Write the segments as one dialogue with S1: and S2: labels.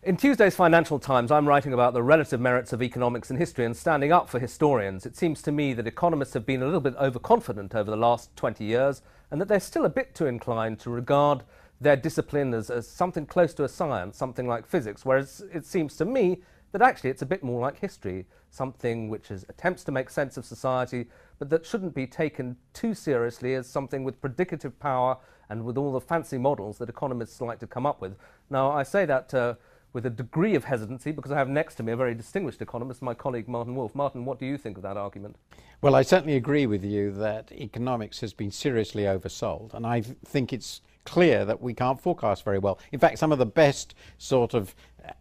S1: In Tuesday's Financial Times, I'm writing about the relative merits of economics and history and standing up for historians. It seems to me that economists have been a little bit overconfident over the last 20 years and that they're still a bit too inclined to regard their discipline as something close to a science, something like physics, whereas it seems to me that actually it's a bit more like history, something which attempts to make sense of society, but that shouldn't be taken too seriously as something with predicative power and with all the fancy models that economists like to come up with. Now, I say that with a degree of hesitancy because I have next to me a very distinguished economist, my colleague Martin Wolf. Martin, what do you think of that argument?
S2: Well, I certainly agree with you that economics has been seriously oversold, and I think it's clear that we can't forecast very well. In fact, some of the best sort of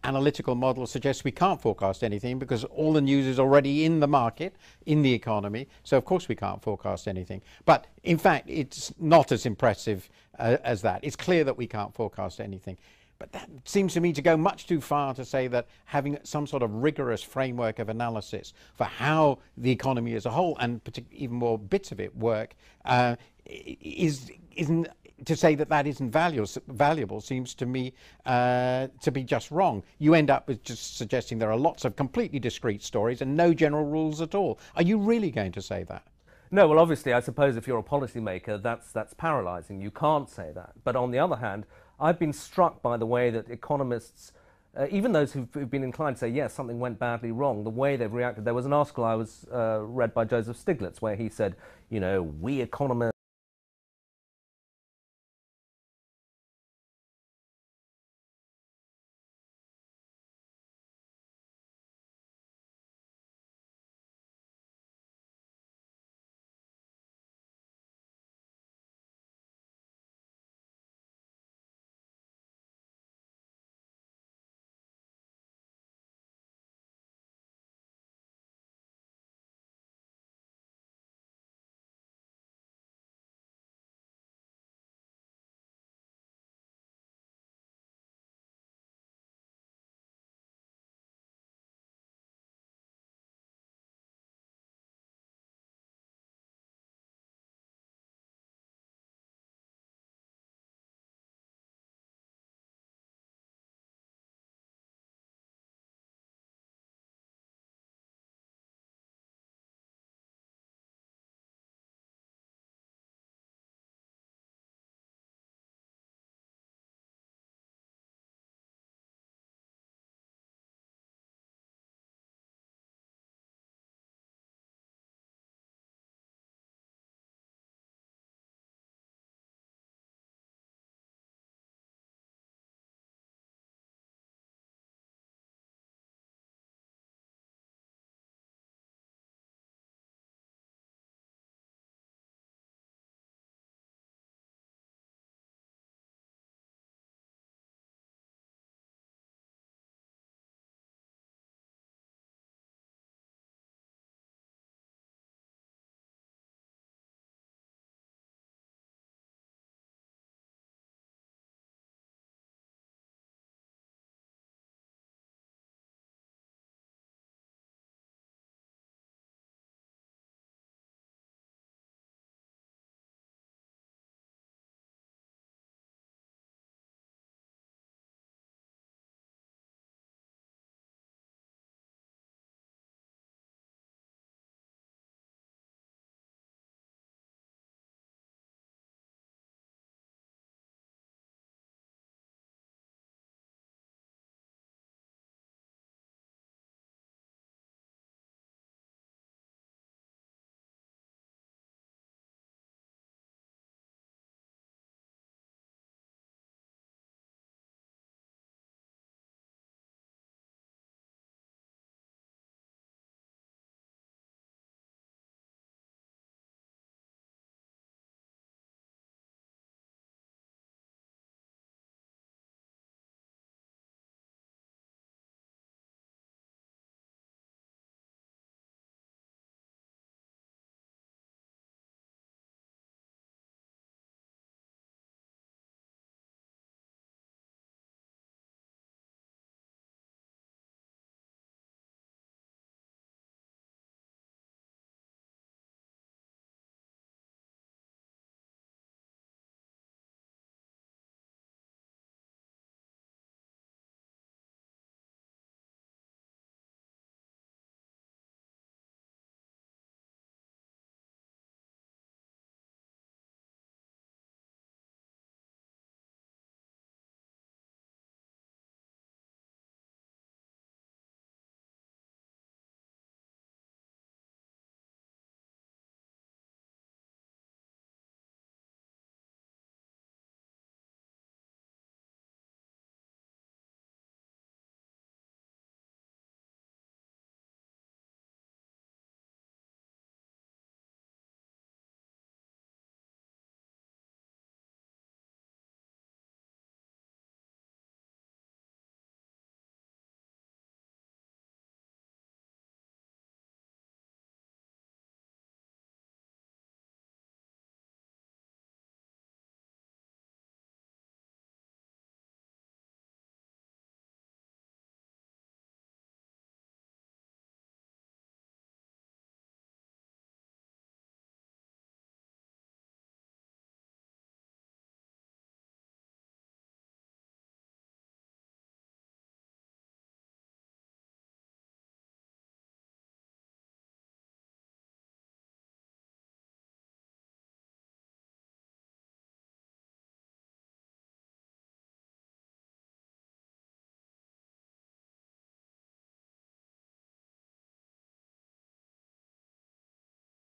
S2: analytical models suggest we can't forecast anything because all the news is already in the market, in the economy, so of course we can't forecast anything. But in fact, it's not as impressive as that. It's clear that we can't forecast anything. But that seems to me to go much too far to say that having some sort of rigorous framework of analysis for how the economy as a whole, and even more bits of it, work, isn't to say that that isn't valuable seems to me to be just wrong. You end up with just suggesting there are lots of completely discrete stories and no general rules at all. Are you really going to say that?
S1: No, well, obviously, I suppose if you're a policymaker, that's paralysing. You can't say that. But on the other hand, I've been struck by the way that economists, even those who've been inclined to say, yes, something went badly wrong, the way they've reacted. There was an article I read by Joseph Stiglitz where he said, you know, we economists